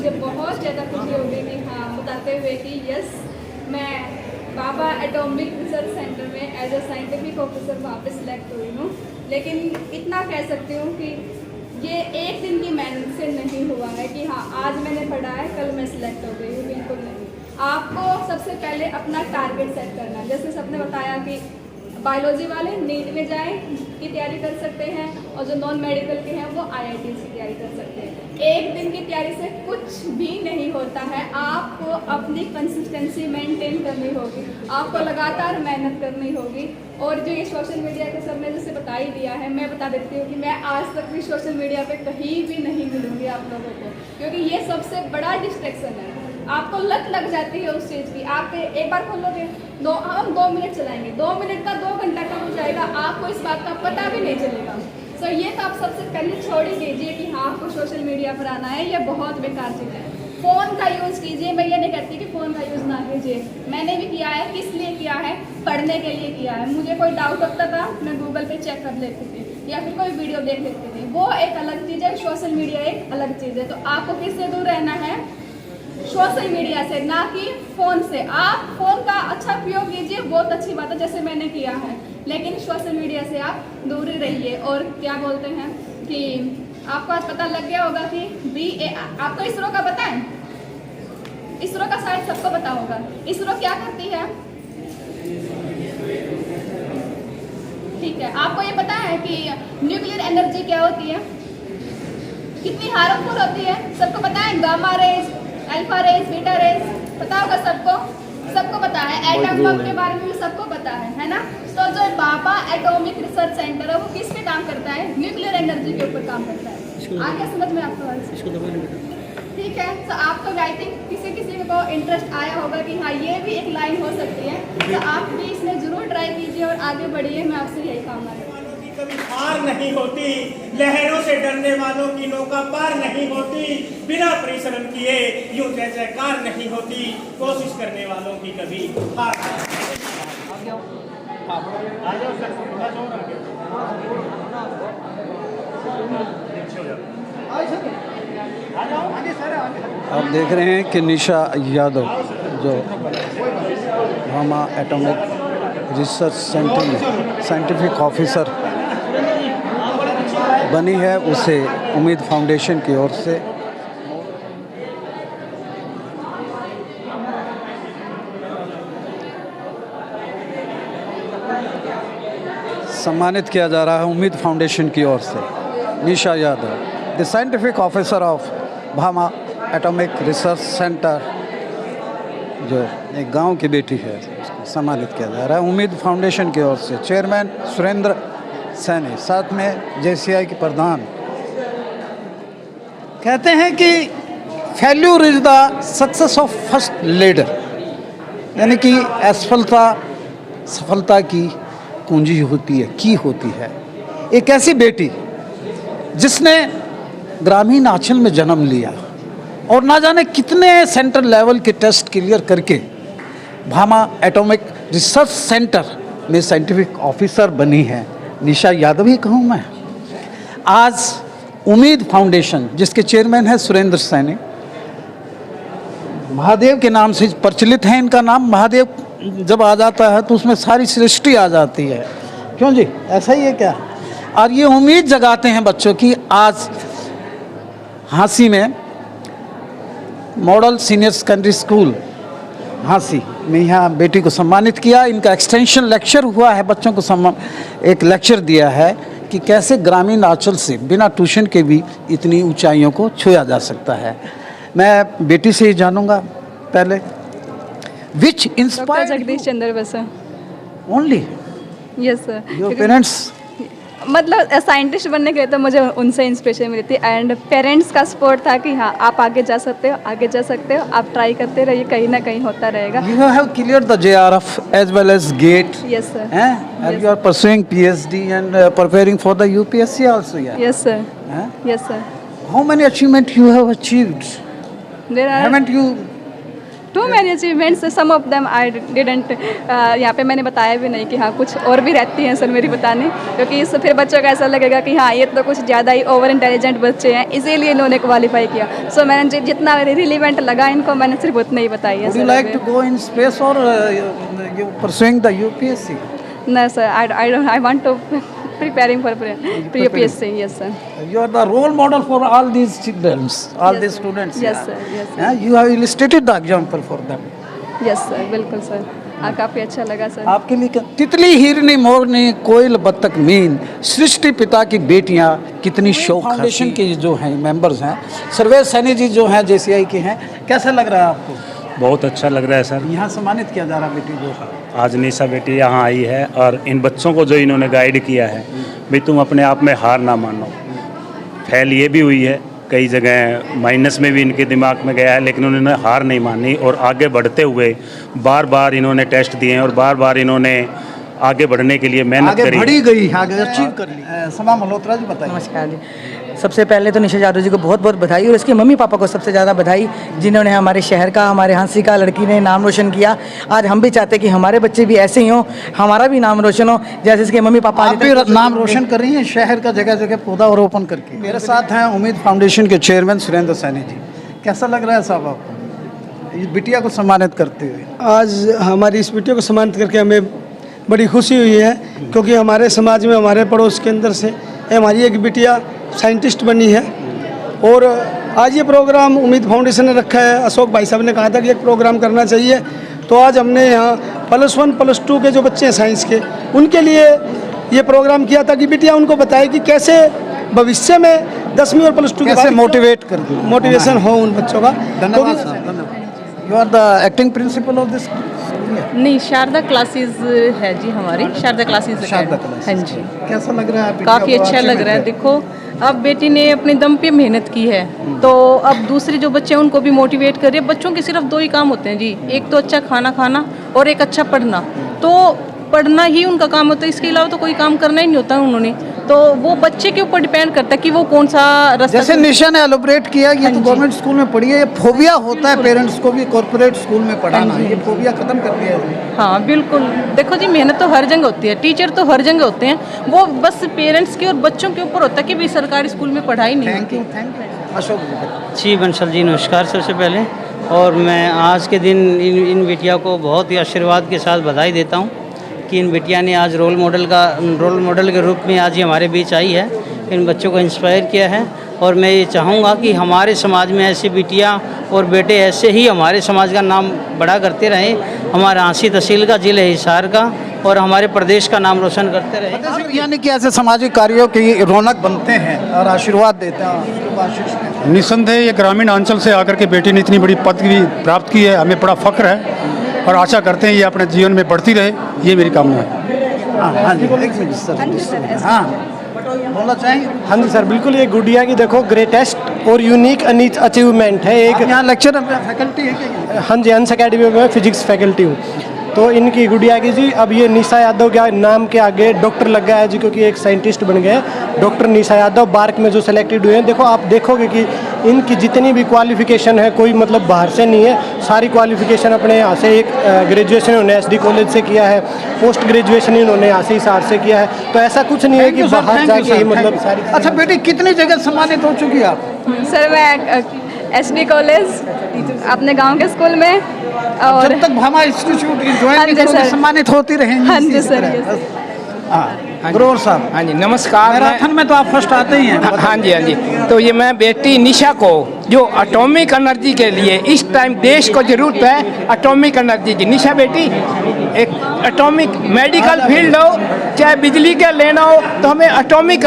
मुझे बहुत ज़्यादा खुशी होगी कि हाँ बताते हुए कि यस मैं भाभा एटॉमिक रिसर्च सेंटर में एज अ साइंटिफिक ऑफिसर वहाँ पे सिलेक्ट हुई हूँ। लेकिन इतना कह सकती हूँ कि ये एक दिन की मेहनत से नहीं हुआ है कि हाँ आज मैंने पढ़ा है कल मैं सिलेक्ट हो गई हूँ, बिल्कुल नहीं। आपको सबसे पहले अपना टारगेट सेट करना है। जैसे सबने बताया कि बायोलॉजी वाले नीट में जाएं की तैयारी कर सकते हैं और जो नॉन मेडिकल के हैं वो IITs की तैयारी कर सकते हैं। एक दिन की तैयारी से कुछ भी नहीं होता है। आपको अपनी कंसिस्टेंसी मेंटेन करनी होगी, आपको लगातार मेहनत करनी होगी। और जो ये सोशल मीडिया के सबने जैसे बता ही दिया है, मैं बता देती हूँ कि मैं आज तक भी सोशल मीडिया पे कहीं भी नहीं मिलूँगी आप लोगों को, क्योंकि ये सबसे बड़ा डिस्ट्रैक्शन है। आपको लत लग जाती है उस चीज़ की। आप एक बार खोलोगे हम 2 मिनट चलाएंगे, 2 मिनट का 2 घंटा कब हो जाएगा आपको इस बात का पता भी नहीं चलेगा। सो ये तो आप सबसे पहले छोड़ ही दीजिए कि हाँ आपको सोशल मीडिया पर आना है, ये बहुत बेकार चीज़ है। फ़ोन का यूज़ कीजिए, मैं ये नहीं कहती कि फ़ोन का यूज़ ना कीजिए। मैंने भी किया है, किस लिए किया है, पढ़ने के लिए किया है। मुझे कोई डाउट होता था मैं गूगल पे चेक कर लेती थी या फिर कोई वीडियो देख लेती थी, वो एक अलग चीज़ है। सोशल मीडिया एक अलग चीज़ है। तो आपको किससे दूर रहना है? सोशल मीडिया से, ना कि फ़ोन से। आप फ़ोन का अच्छा उपयोग कीजिए, बहुत अच्छी बात है जैसे मैंने किया है, लेकिन सोशल मीडिया से आप दूर ही रहिए। और क्या बोलते हैं कि आपको आज पता लग गया होगा कि आपको इसरो का पता है? इसरो का शायद सबको पता होगा। इसरो क्या करती है? ठीक है, आपको ये पता है कि न्यूक्लियर एनर्जी क्या होती है, कितनी हार्मफुल होती है? सबको पता है? Gamma rays, alpha rays, beta rays, पता होगा सबको, सबको पता है। एटम बम के बारे में भी सबको पता है ना? तो जो भाभा एटॉमिक रिसर्च सेंटर है वो किस पे काम करता है? न्यूक्लियर एनर्जी के ऊपर काम करता है। आगे समझ में आपको? ठीक है, तो आपको आई थिंक किसी को इंटरेस्ट आया होगा कि हाँ ये भी एक लाइन हो सकती है, तो आप भी इसमें जरूर ट्राई कीजिए और आगे बढ़िए। मैं आपसे यही कामना करती हूँ। कभी हार नहीं होती, लहरों से डरने वालों की नौका पार नहीं होती, बिना परिश्रम किए यूं जय जयकार नहीं होती, कोशिश करने वालों की कभी हार आप देख रहे हैं कि निशा यादव जो भाभा एटॉमिक रिसर्च सेंटर में साइंटिफिक ऑफिसर बनी है, उसे उम्मीद फाउंडेशन की ओर से सम्मानित किया जा रहा है। उम्मीद फाउंडेशन की ओर से Nisha Yadav, the scientific officer of Bhabha Atomic Research Centre, जो एक गांव की बेटी है, उसको सम्मानित किया जा रहा है उम्मीद फाउंडेशन की ओर से। चेयरमैन सुरेंद्र सैनी, साथ में JCI के प्रधान। कहते हैं कि failure is the success of first leader, यानी कि असफलता सफलता की कुंजी होती है, की होती है। एक ऐसी बेटी जिसने ग्रामीण आंचल में जन्म लिया और ना जाने कितने सेंट्रल लेवल के टेस्ट क्लियर करके भाभा एटॉमिक रिसर्च सेंटर में साइंटिफिक ऑफिसर बनी है, निशा यादव ही कहूँ मैं। आज उम्मीद फाउंडेशन, जिसके चेयरमैन है सुरेंद्र सैनी, महादेव के नाम से प्रचलित है इनका नाम। महादेव जब आ जाता है तो उसमें सारी सृष्टि आ जाती है, क्यों जी? ऐसा ही है क्या? और ये उम्मीद जगाते हैं बच्चों की। आज हांसी में model senior secondary school Hansi में यहाँ बेटी को सम्मानित किया। इनका एक्सटेंशन लेक्चर हुआ है, बच्चों को एक लेक्चर दिया है कि कैसे ग्रामीण आंचल से बिना ट्यूशन के भी इतनी ऊंचाइयों को छुआ जा सकता है। मैं बेटी से ही जानूंगा पहले, which inspired Jagdish Chandra Basu. Only yes sir. Your parents? मतलब साइंटिस्ट बनने के लिए तो मुझे उनसे इंस्पिरेशन मिली थी, एंड पेरेंट्स का सपोर्ट था कि हाँ आप आगे जा सकते हो, आगे जा सकते हो, आप ट्राई करते रहिए, कहीं ना कहीं होता रहेगा। You have cleared the JRF as well as GATE. Yes sir. And you are pursuing PhD and preparing for the UPSC also. Yeah. Yes sir. Eh? Yes sir. How many achievements you have achieved? There are Haven't you too many achievements, some of them I didn't, यहाँ पे मैंने बताया भी नहीं कि हाँ कुछ और भी रहती हैं सर मेरी बताने, क्योंकि इससे फिर बच्चों को ऐसा लगेगा कि हाँ ये तो कुछ ज़्यादा ही ओवर इंटेलिजेंट बच्चे हैं, इसीलिए इन्होंने क्वालिफाई किया। सो मैंने जितना रिलीवेंट लगा इनको मैंने सिर्फ उतना ही बताई है। Would you like to go in space or you pursuing the UPSC? No sir, I want to preparing for UPSC. Yes sir. You are the role model for all these children, all Yes, these sir. students. Yes, yeah. sir. Yes, sir. Yeah, you have illustrated the example for them. Yes sir, बिल्कुल sir, काफ़ी अच्छा लगा sir. आपके लिए तितली, हिरनी, मोरनी, कोयल, बत्तख, mean, सृष्टि पिता की बेटियां, कितनी शौक। फाउंडेशन के जो हैं मेंबर्स हैं, सर्वेश सैनी जी जो हैं JCI के हैं, कैसा लग रहा है आपको? बहुत अच्छा लग रहा है सर। यहाँ सम्मानित किया जा रहा है बेटी को। आज निशा बेटी यहाँ आई है और इन बच्चों को जो इन्होंने गाइड किया है, भाई तुम अपने आप में हार ना मानो। फेल ये भी हुई है, कई जगह माइनस में भी इनके दिमाग में गया है, लेकिन उन्होंने हार नहीं मानी और आगे बढ़ते हुए बार बार इन्होंने टेस्ट दिए हैं और बार बार इन्होंने आगे बढ़ने के लिए मेहनत आगे करी। बढ़ी गई, आगे अचीव कर ली। समा मल्होत्रा जी बताइए। नमस्कार जी। सबसे पहले तो निशा यादव जी को बहुत बहुत बधाई और इसके मम्मी पापा को सबसे ज़्यादा बधाई, जिन्होंने हमारे शहर का, हमारे हंसी का लड़की ने नाम रोशन किया। आज हम भी चाहते हैं कि हमारे बच्चे भी ऐसे ही हों, हमारा भी नाम रोशन हो जैसे इसके मम्मी पापा। आप भी नाम रोशन कर रही हैं शहर का, जगह जगह पौधा रोपण करके। मेरे साथ हैं उम्मीद फाउंडेशन के चेयरमैन सुरेंद्र सैनी जी। कैसा लग रहा है साहब आपको इस बिटिया को सम्मानित करते हुए? आज हमारी इस बिटिया को सम्मानित करके हमें बड़ी खुशी हुई है, क्योंकि हमारे समाज में, हमारे पड़ोस के अंदर से हमारी एक बिटिया साइंटिस्ट बनी है। और आज ये प्रोग्राम उम्मीद फाउंडेशन ने रखा है। अशोक भाई साहब ने कहा था कि एक प्रोग्राम करना चाहिए, तो आज हमने यहाँ +1 +2 के जो बच्चे हैं साइंस के, उनके लिए ये प्रोग्राम किया था कि बिटिया उनको बताए कि कैसे भविष्य में 10वीं और +2 के बाद मोटिवेट कर मोटिवेशन हो उन बच्चों का। धन्यवाद साहब, धन्यवाद। You are the acting principal of this? नहीं, शारदा क्लासेस है जी हमारी, शारदा क्लासेस। शारदा क्लासेस। हाँ जी। कैसा लग रहा है? काफ़ी अच्छा लग रहा है। देखो अब बेटी ने अपने दम पे मेहनत की है, तो अब दूसरे जो बच्चे हैं उनको भी मोटिवेट कर रही है। बच्चों के सिर्फ 2 ही काम होते हैं जी, एक तो अच्छा खाना खाना और एक अच्छा पढ़ना। तो पढ़ना ही उनका काम होता है, इसके अलावा तो कोई काम करना ही नहीं होता उन्होंने। तो वो बच्चे के ऊपर डिपेंड करता है कि वो कौन सा रास्ता। जैसे निशा ने एलोबरेट किया, ये तो गवर्नमेंट स्कूल में पढ़ी है, ये फोबिया होता है पेरेंट्स को भी कॉर्पोरेट स्कूल में पढ़ाना, ये फोबिया खत्म कर दिया है। हाँ बिल्कुल। देखो जी, मेहनत तो हर जगह होती है, टीचर तो हर जगह होते हैं, वो बस पेरेंट्स के और बच्चों के ऊपर होता है कि भाई सरकारी स्कूल में पढ़ाई नहीं थैंक होती। You, thank you. Ashok ji. जी बंसल जी, नमस्कार सबसे पहले। और मैं आज के दिन इन बिटिया को बहुत ही आशीर्वाद के साथ बधाई देता हूँ कि इन बिटिया ने आज रोल मॉडल के रूप में आज ये हमारे बीच आई है, इन बच्चों को इंस्पायर किया है। और मैं ये चाहूँगा कि हमारे समाज में ऐसी बिटियाँ और बेटे ऐसे ही हमारे समाज का नाम बड़ा करते रहें, हमारे आंसी तहसील का, जिले हिसार का और हमारे प्रदेश का नाम रोशन करते रहें। यानी कि ऐसे सामाजिक कार्यों की रौनक बनते हैं और आशीर्वाद देते हैं। निस्संदेह ये ग्रामीण अंचल से आकर के बेटी ने इतनी बड़ी पदवी प्राप्त की है, हमें बड़ा फख्र है और आशा करते हैं ये अपने जीवन में बढ़ती रहे, ये मेरी कामना है। हाँ जी, एक मिनट सर। हाँ, बोलना चाहिए। हाँ जी सर, बिल्कुल। ये गुड़िया की देखो ग्रेटेस्ट और यूनिक अचीवमेंट है। एक यहाँ लेक्चर फैकल्टी है क्या? हाँ जी, हंस अकेडमी में फिजिक्स फैकल्टी हूँ। तो इनकी गुड़िया की जी, अब ये निशा यादव के नाम के आगे डॉक्टर लग गया है जी, क्योंकि एक साइंटिस्ट बन गए डॉक्टर निशा यादव, बार्क में जो सेलेक्टेड हुए हैं। देखो आप देखोगे कि इनकी जितनी भी क्वालिफिकेशन है, कोई मतलब बाहर से नहीं है, सारी क्वालिफिकेशन अपने यहाँ से। एक ग्रेजुएशन इन्होंने SD कॉलेज से किया है, पोस्ट ग्रेजुएशन इन्होंने यहाँ से हिसार से किया है। तो ऐसा कुछ नहीं है कि बाहर जाके ही मतलब सारी। अच्छा बेटी, कितनी जगह सम्मानित हो चुकी है आप? सर मैं SD कॉलेज अपने गांव के स्कूल में, और जब तक भामा इंस्टीट्यूट हाँ ज्वाइन जी करोगे सर। सम्मानित होती रहेंगी। हाँ जी इसी सर, तरह। यस। हाँ, ग्रोवर साहब। हाँ जी नमस्कार। मैराथन में तो आप फर्स्ट आते ही हैं। हाँ जी, हाँ जी। तो ये मैं बेटी निशा को, जो एटॉमिक एनर्जी के लिए इस टाइम देश को जरूरत है, एटॉमिक एनर्जी की। निशा बेटी एक एटॉमिक मेडिकल फील्ड हो चाहे बिजली के लेना हो, तो हमें एटॉमिक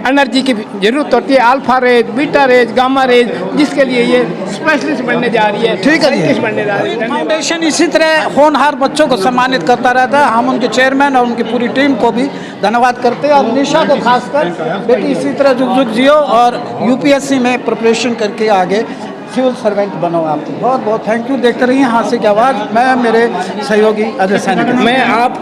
एनर्जी की जरूरत होती है। Alpha rays, beta rays, gamma rays, जिसके लिए ये स्पेशलिस्ट बनने जा रही है। ठीक है जी। बनने जा रही है। फाउंडेशन इसी तरह होनहार बच्चों को सम्मानित करता रहता है। हम उनके चेयरमैन और उनकी पूरी टीम को भी धन्यवाद करते हैं, और निशा को खासकर। बेटी इसी तरह जुग जियो और UPSC में प्रिपरेशन करके आगे सिविल सर्वेंट बनो। आपको बहुत बहुत थैंक यू। देखते रहिए हास्य की आवाज़। मैं मेरे सहयोगी अजय सैनी। मैं आपको